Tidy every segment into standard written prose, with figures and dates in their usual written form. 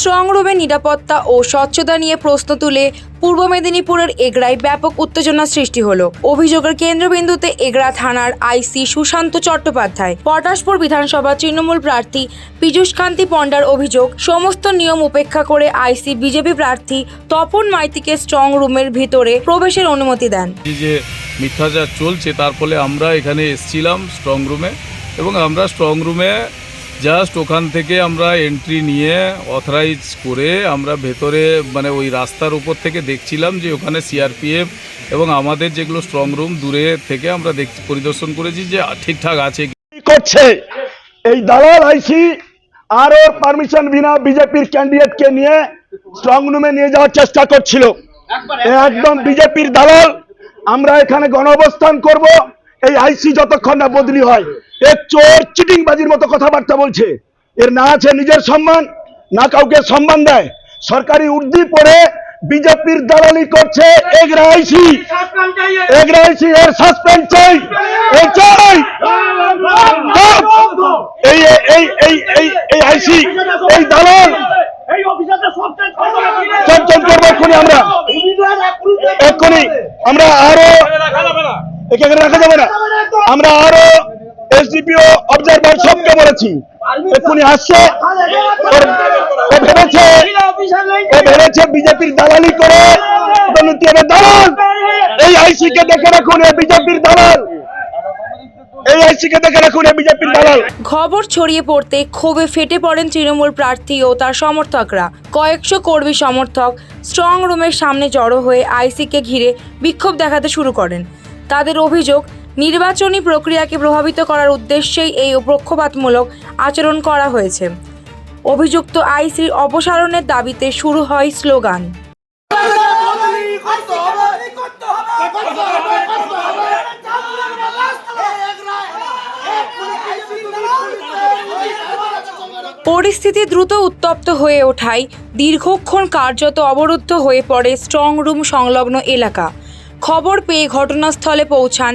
Strong রুমে নিরাপত্তা ও স্বচ্ছতা নিয়ে প্রশ্ন তুলে পূর্ব মেদিনীপুরের এগরায় ব্যাপক উত্তেজনা সৃষ্টি হলো। অভিযোগের কেন্দ্রবিন্দুতে এগরা থানার আইসি সুশান্ত চট্টোপাধ্যায়। পটাশপুর বিধানসভা তৃণমূল প্রার্থী পীযূষ কান্তি পণ্ডার অভিযোগ, সমস্ত নিয়ম উপেক্ষা করে আইসি বিজেপি প্রার্থী তপন মাইতিকে স্ট্রং রুমের ভিতরে প্রবেশের অনুমতি দেন। যে মিথ্যাচার চলছে তার ফলে আমরা এখানে এসেছিলাম স্ট্রং রুমে, এবং আমরা স্ট্রং রুমে জাস্ট ওখান থেকে আমরা এন্ট্রি নিয়ে অথরাইজ করে আমরা ভেতরে মানে ওই রাস্তার উপর থেকে দেখছিলাম যে ওখানে সিআরপিএফ এবং আমাদের যেগুলো স্ট্রং রুম দূরে থেকে আমরা পরিদর্শন করেছি যে ঠিকঠাক আছে। করছে এই দালাল আইসি আর ওর পারমিশন বিনা বিজেপির ক্যান্ডিডেটকে নিয়ে স্ট্রং রুমে নিয়ে যাওয়ার চেষ্টা করছিল। একদম বিজেপির দালাল। আমরা এখানে গণঅবস্থান করব এই আইসি যতক্ষণ না বদলি হয়। এর চোর চিটিংবাজির মতো কথাবার্তা বলছে। এর না আছে নিজের সম্মান, না কাউকে সম্মান দেয়। সরকারি উর্দি পড়ে বিজেপির দালালি করছে এগরা আইসি। এগরা আইসি এর সাসপেন্ড চাই, এই চাই। এই এই এই এই এই আইসি এই দালাল সঞ্চয় করবো এক্ষুনি। আমরা আরো এখানে রাখা যাবে না। আমরা আরো এসডিপিও অবজারভার সবকে বলেছি এক্ষুনি আসছে। ও ভেবেছে বিজেপির দালালি করে দালাল। এই আইসি কে দেখে রাখুন, বিজেপির দালাল। এই আইসিকে দেখে রাখুন, বিজেপির দালাল। খবর ছড়িয়ে পড়তে ক্ষোভে ফেটে পড়েন তৃণমূল প্রার্থী ও তার সমর্থকরা। কয়েকশো কর্মী সমর্থক স্ট্রং রুমের সামনে জড়ো হয়ে আইসিকে ঘিরে বিক্ষোভ দেখাতে শুরু করেন। তাদের অভিযোগ, নির্বাচনী প্রক্রিয়াকে প্রভাবিত করার উদ্দেশ্যেই এই পক্ষপাতমূলক আচরণ করা হয়েছে। অভিযুক্ত আইসির অপসারণের দাবিতে শুরু হয় স্লোগান। পরিস্থিতি দ্রুত উত্তপ্ত হয়ে ওঠায় দীর্ঘক্ষণ কার্যত অবরুদ্ধ হয়ে পড়ে স্ট্রং রুম সংলগ্ন এলাকা। খবর পেয়ে ঘটনাস্থলে পৌঁছান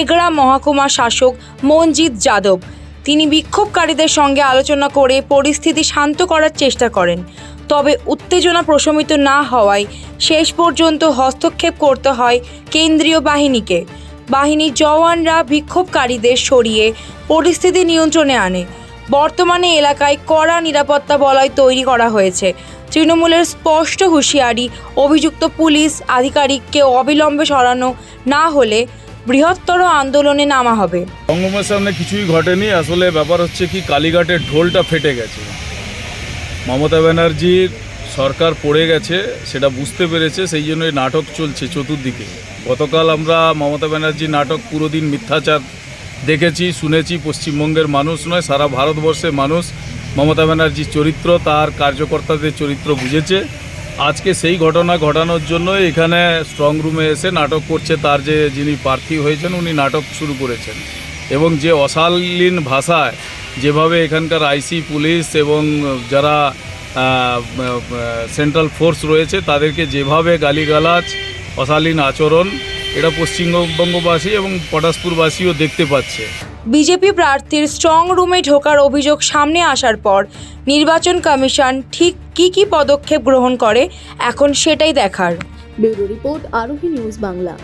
এগরা মহকুমা শাসক মনজিৎ যাদব। তিনি বিক্ষোভকারীদের সঙ্গে আলোচনা করে পরিস্থিতি শান্ত করার চেষ্টা করেন। তবে উত্তেজনা প্রশমিত না হওয়ায় শেষ পর্যন্ত হস্তক্ষেপ করতে হয় কেন্দ্রীয় বাহিনীকে। বাহিনীর জওয়ানরা বিক্ষোভকারীদের সরিয়ে পরিস্থিতি নিয়ন্ত্রণে আনে। বর্তমানে এলাকায় কড়া নিরাপত্তা বলয় তৈরি করা হয়েছে। তৃণমূলের স্পষ্ট হুঁশিয়ারি, অভিযুক্ত পুলিশ আধিকারিককে অবিলম্বে সরানো না হলে বৃহত্তর আন্দোলনে নামা হবে। সংগমের সামনে কিছুই ঘটেনি। আসলে ব্যাপার হচ্ছে কি, কালীঘাটের ঢোলটা ফেটে গেছে। মমতা ব্যানার্জির সরকার পড়ে গেছে সেটা বুঝতে পেরেছে, সেই জন্যই নাটক চলছে চতুর্দিকে। গতকাল আমরা মমতা ব্যানার্জির নাটক পুরো দিন মিথ্যাচার দেখেছি, শুনেছি। পশ্চিমবঙ্গের মানুষ নয়, সারা ভারতবর্ষের মানুষ মমতা ব্যানার্জির চরিত্র, তার কার্যকর্তাদের চরিত্র বুঝেছে। আজকে সেই ঘটনা ঘটানোর জন্য এখানে স্ট্রং রুমে এসে নাটক করছে। তার যিনি প্রার্থী হয়েছেন উনি নাটক শুরু করেছেন, এবং যে অশালীন ভাষায় যেভাবে এখানকার আইসি, পুলিশ এবং যারা সেন্ট্রাল ফোর্স রয়েছে তাদেরকে যেভাবে গালিগালাজ, অশালীন আচরণ, এটা পশ্চিমবঙ্গবাসী এবং পটাশপুরবাসীও দেখতে পাচ্ছে। বিজেপি প্রার্থীর স্ট্রং রুমে ঢোকার অভিযোগ সামনে আসার পর নির্বাচন কমিশন ঠিক কী পদক্ষেপ গ্রহণ করে এখন সেটাই দেখার। ব্যুরো রিপোর্ট, আরোহী নিউজ বাংলা।